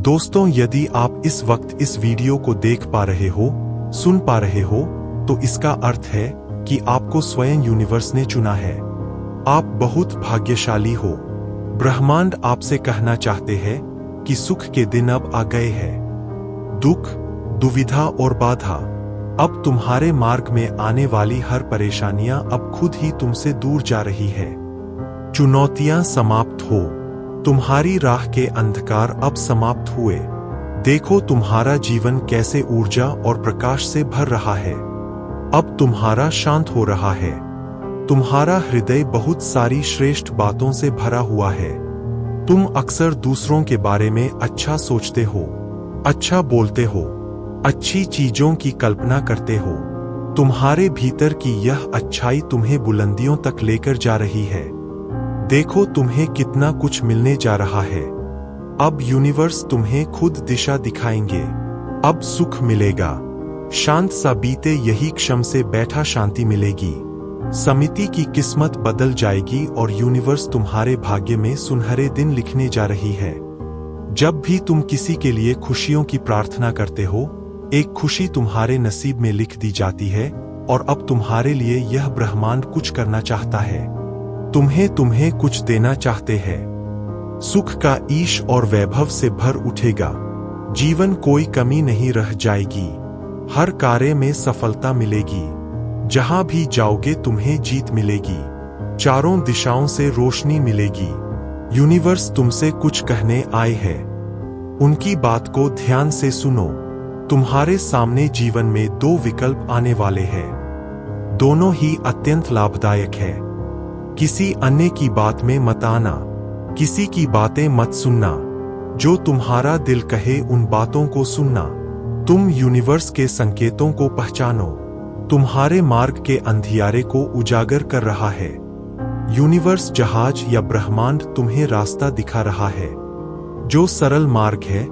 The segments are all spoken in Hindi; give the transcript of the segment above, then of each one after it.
दोस्तों, यदि आप इस वक्त इस वीडियो को देख पा रहे हो, सुन पा रहे हो, तो इसका अर्थ है कि आपको स्वयं यूनिवर्स ने चुना है। आप बहुत भाग्यशाली हो। ब्रह्मांड आपसे कहना चाहते हैं कि सुख के दिन अब आ गए हैं। दुख, दुविधा और बाधा, अब तुम्हारे मार्ग में आने वाली हर परेशानियां अब खुद ही तुमसे दूर जा रही है। चुनौतियां समाप्त हो। तुम्हारी राह के अंधकार अब समाप्त हुए। देखो तुम्हारा जीवन कैसे ऊर्जा और प्रकाश से भर रहा है। अब तुम्हारा शांत हो रहा है। तुम्हारा हृदय बहुत सारी श्रेष्ठ बातों से भरा हुआ है। तुम अक्सर दूसरों के बारे में अच्छा सोचते हो, अच्छा बोलते हो, अच्छी चीजों की कल्पना करते हो। तुम्हारे भीतर की यह अच्छाई तुम्हें बुलंदियों तक लेकर जा रही है। देखो तुम्हें कितना कुछ मिलने जा रहा है। अब यूनिवर्स तुम्हें खुद दिशा दिखाएंगे। अब सुख मिलेगा। शांत सा बीते यही क्षम से बैठा शांति मिलेगी। समिति की किस्मत बदल जाएगी और यूनिवर्स तुम्हारे भाग्य में सुनहरे दिन लिखने जा रही है। जब भी तुम किसी के लिए खुशियों की प्रार्थना करते हो, एक खुशी तुम्हारे नसीब में लिख दी जाती है और अब तुम्हारे लिए यह ब्रह्मांड कुछ करना चाहता है। तुम्हें कुछ देना चाहते हैं। सुख का ईश और वैभव से भर उठेगा। जीवन कोई कमी नहीं रह जाएगी। हर कार्य में सफलता मिलेगी। जहां भी जाओगे तुम्हें जीत मिलेगी। चारों दिशाओं से रोशनी मिलेगी। यूनिवर्स तुमसे कुछ कहने आए हैं। उनकी बात को ध्यान से सुनो। तुम्हारे सामने जीवन में दो विकल्प आने वाले हैं। दोनों ही अत्यंत लाभदायक है। किसी अन्य की बात में मत आना। किसी की बातें मत सुनना। जो तुम्हारा दिल कहे उन बातों को सुनना। तुम यूनिवर्स के संकेतों को पहचानो। तुम्हारे मार्ग के अंधियारे को उजागर कर रहा है। यूनिवर्स जहाज या ब्रह्मांड तुम्हें रास्ता दिखा रहा है। जो सरल मार्ग है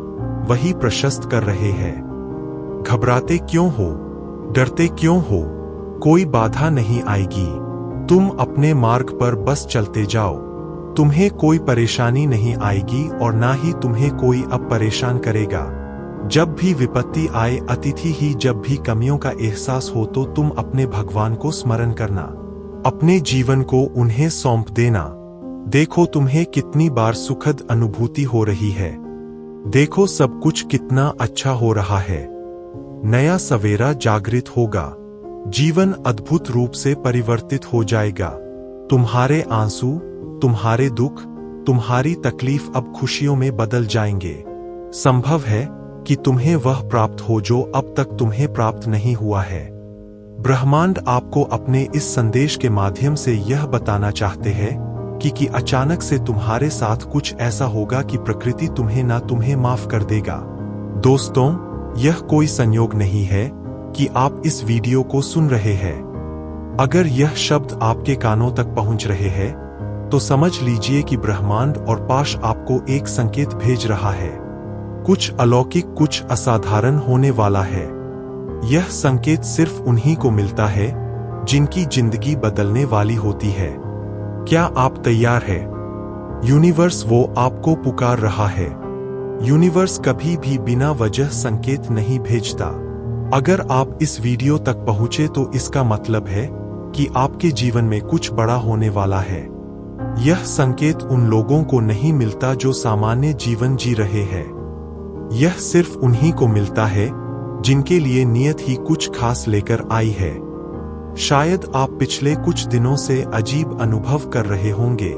वही प्रशस्त कर रहे हैं। घबराते क्यों हो? डरते क्यों हो? कोई बाधा नहीं आएगी। तुम अपने मार्ग पर बस चलते जाओ। तुम्हें कोई परेशानी नहीं आएगी और ना ही तुम्हें कोई अब परेशान करेगा। जब भी विपत्ति आए, अतिथि ही जब भी कमियों का एहसास हो, तो तुम अपने भगवान को स्मरण करना। अपने जीवन को उन्हें सौंप देना। देखो तुम्हें कितनी बार सुखद अनुभूति हो रही है। देखो सब कुछ कितना अच्छा हो रहा है। नया सवेरा जागृत होगा। जीवन अद्भुत रूप से परिवर्तित हो जाएगा। तुम्हारे आंसू, तुम्हारे दुख, तुम्हारी तकलीफ अब खुशियों में बदल जाएंगे। संभव है कि तुम्हें वह प्राप्त हो जो अब तक तुम्हें प्राप्त नहीं हुआ है। ब्रह्मांड आपको अपने इस संदेश के माध्यम से यह बताना चाहते हैं कि अचानक से तुम्हारे साथ कुछ ऐसा होगा कि प्रकृति तुम्हें माफ कर देगा। दोस्तों, यह कोई संयोग नहीं है कि आप इस वीडियो को सुन रहे हैं। अगर यह शब्द आपके कानों तक पहुंच रहे हैं, तो समझ लीजिए कि ब्रह्मांड और पाश आपको एक संकेत भेज रहा है। कुछ अलौकिक, कुछ असाधारण होने वाला है। यह संकेत सिर्फ उन्हीं को मिलता है जिनकी जिंदगी बदलने वाली होती है। क्या आप तैयार हैं? यूनिवर्स वो आपको पुकार रहा है। यूनिवर्स कभी भी बिना वजह संकेत नहीं भेजता। अगर आप इस वीडियो तक पहुंचे तो इसका मतलब है कि आपके जीवन में कुछ बड़ा होने वाला है। यह संकेत उन लोगों को नहीं मिलता जो सामान्य जीवन जी रहे हैं। यह सिर्फ उन्हीं को मिलता है जिनके लिए नियत ही कुछ खास लेकर आई है। शायद आप पिछले कुछ दिनों से अजीब अनुभव कर रहे होंगे।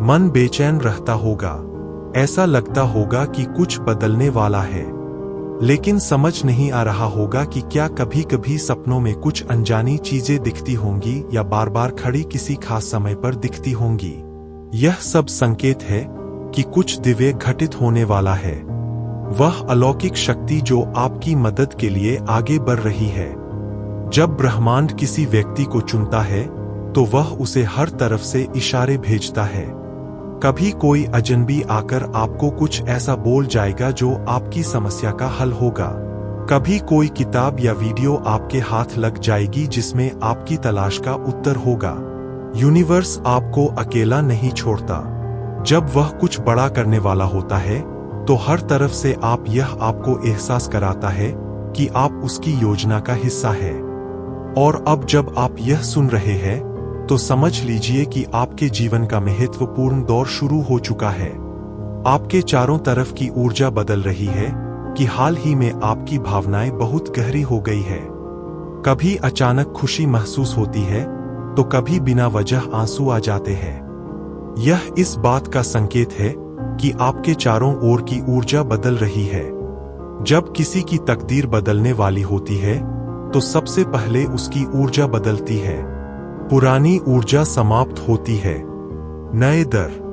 मन बेचैन रहता होगा। ऐसा लगता होगा कि कुछ बदलने वाला है, लेकिन समझ नहीं आ रहा होगा कि क्या कभी कभी सपनों में कुछ अनजानी चीजें दिखती होंगी या बार बार खड़ी किसी खास समय पर दिखती होंगी। यह सब संकेत है कि कुछ दिव्य घटित होने वाला है। वह अलौकिक शक्ति जो आपकी मदद के लिए आगे बढ़ रही है। जब ब्रह्मांड किसी व्यक्ति को चुनता है तो वह उसे हर तरफ से इशारे भेजता है। कभी कोई अजनबी आकर आपको कुछ ऐसा बोल जाएगा जो आपकी समस्या का हल होगा। कभी कोई किताब या वीडियो आपके हाथ लग जाएगी जिसमें आपकी तलाश का उत्तर होगा। यूनिवर्स आपको अकेला नहीं छोड़ता। जब वह कुछ बड़ा करने वाला होता है तो हर तरफ से यह आपको एहसास कराता है कि आप उसकी योजना का हिस्सा है। और अब जब आप यह सुन रहे हैं तो समझ लीजिए कि आपके जीवन का महत्वपूर्ण दौर शुरू हो चुका है। आपके चारों तरफ की ऊर्जा बदल रही है कि हाल ही में आपकी भावनाएं बहुत गहरी हो गई है। कभी अचानक खुशी महसूस होती है तो कभी बिना वजह आंसू आ जाते हैं। यह इस बात का संकेत है कि आपके चारों ओर की ऊर्जा बदल रही है। जब किसी की तकदीर बदलने वाली होती है तो सबसे पहले उसकी ऊर्जा बदलती है। पुरानी ऊर्जा समाप्त होती है, नए दर